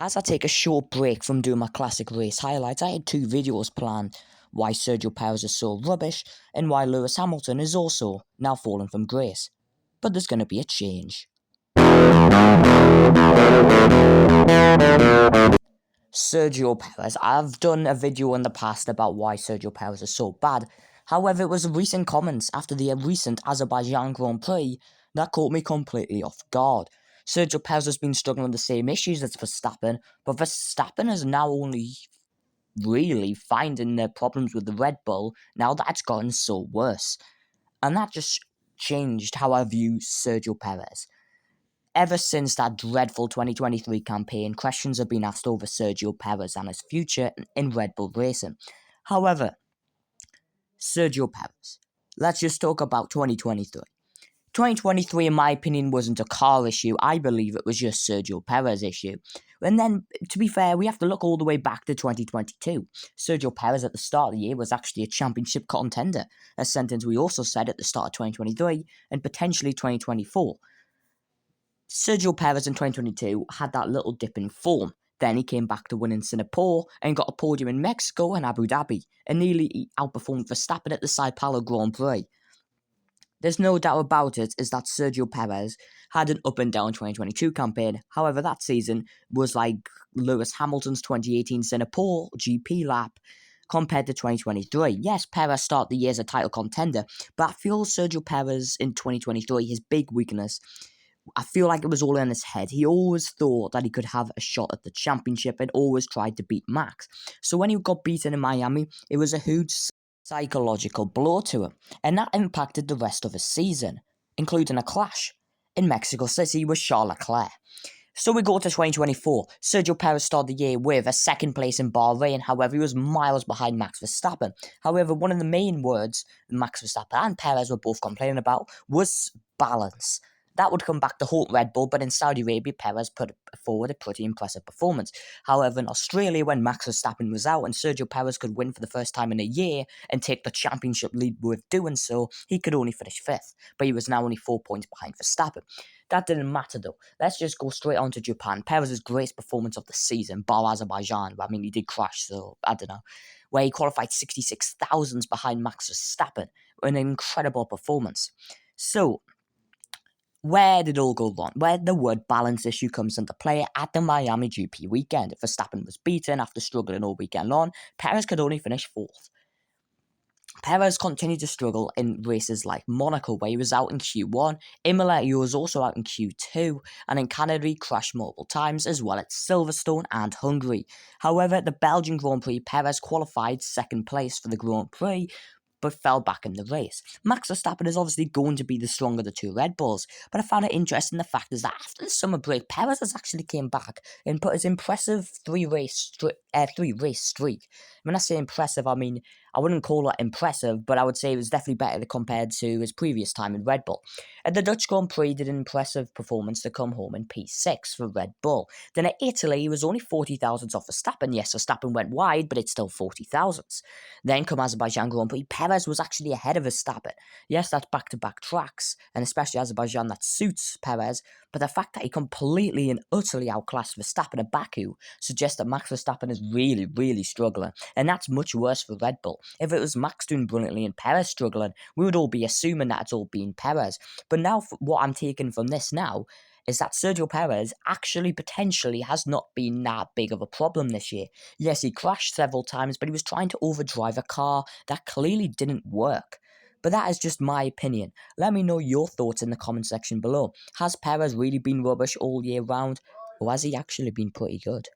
As I take a short break from doing my classic race highlights, I had two videos planned: why Sergio Perez is so rubbish, and why Lewis Hamilton is also now falling from grace. But there's going to be a change. Sergio Perez. I've done a video in the past about why Sergio Perez is so bad. However, it was recent comments after the recent Azerbaijan Grand Prix that caught me completely off guard. Sergio Perez has been struggling with the same issues as Verstappen, but Verstappen is now only really finding the problems with the Red Bull now that it's gotten so worse. And that just changed how I view Sergio Perez. Ever since that dreadful 2023 campaign, questions have been asked over Sergio Perez and his future in Red Bull racing. However, Sergio Perez, let's just talk about 2023. 2023, in my opinion, wasn't a car issue. I believe it was just Sergio Perez issue. And then, to be fair, we have to look all the way back to 2022. Sergio Perez at the start of the year was actually a championship contender, a sentence we also said at the start of 2023 and potentially 2024. Sergio Perez in 2022 had that little dip in form. Then he came back to win in Singapore and got a podium in Mexico and Abu Dhabi, and nearly outperformed Verstappen at the Sao Paulo Grand Prix. There's no doubt about it is that Sergio Perez had an up and down 2022 campaign. However, that season was like Lewis Hamilton's 2018 Singapore GP lap compared to 2023. Yes, Perez started the year as a title contender, but I feel Sergio Perez in 2023, his big weakness, I feel like it was all in his head. He always thought that he could have a shot at the championship and always tried to beat Max. So when he got beaten in Miami, it was a huge psychological blow to him, and that impacted the rest of his season, including a clash in Mexico City with Charles Leclerc. So we go to 2024. Sergio Perez started the year with a second place in Bahrain. However, he was miles behind Max Verstappen. However, one of the main words Max Verstappen and Perez were both complaining about was balance. That would come back to haunt Red Bull, but in Saudi Arabia, Perez put forward a pretty impressive performance. However, in Australia, when Max Verstappen was out and Sergio Perez could win for the first time in a year and take the championship lead with doing so, he could only finish fifth, but he was now only 4 points behind Verstappen. That didn't matter though. Let's just go straight on to Japan. Perez's greatest performance of the season, bar Azerbaijan. I mean, he did crash, so I don't know. Where he qualified 66 thousandths behind Max Verstappen. An incredible performance. So, where did it all go wrong? Where the word balance issue comes into play at the Miami GP weekend. Verstappen was beaten after struggling all weekend long. Perez could only finish fourth. Perez continued to struggle in races like Monaco, where he was out in Q1. Imola, he was also out in Q2. And in Canada, he crashed multiple times, as well at Silverstone and Hungary. However, at the Belgian Grand Prix, Perez qualified second place for the Grand Prix, but fell back in the race. Max Verstappen is obviously going to be the stronger of the two Red Bulls, but I found it interesting the fact is that after the summer break, Perez has actually came back and put his impressive three-race streak. When I say impressive, I mean, I wouldn't call it impressive, but I would say it was definitely better compared to his previous time in Red Bull. At the Dutch Grand Prix, did an impressive performance to come home in P6 for Red Bull. Then at Italy, he was only 40 thousandths off Verstappen. Yes, Verstappen went wide, but it's still 40 thousandths. Then come Azerbaijan Grand Prix, Perez was actually ahead of Verstappen. Yes, that's back-to-back tracks, and especially Azerbaijan, that suits Perez, but the fact that he completely and utterly outclassed Verstappen at Baku suggests that Max Verstappen is really, really struggling, and that's much worse for Red Bull. If it was Max doing brilliantly and Perez struggling, we would all be assuming that it's all been Perez. But now, what I'm taking from this now is that Sergio Perez actually potentially has not been that big of a problem this year. Yes, he crashed several times, but he was trying to overdrive a car that clearly didn't work. But that is just my opinion. Let me know your thoughts in the comment section below. Has Perez really been rubbish all year round, or has he actually been pretty good?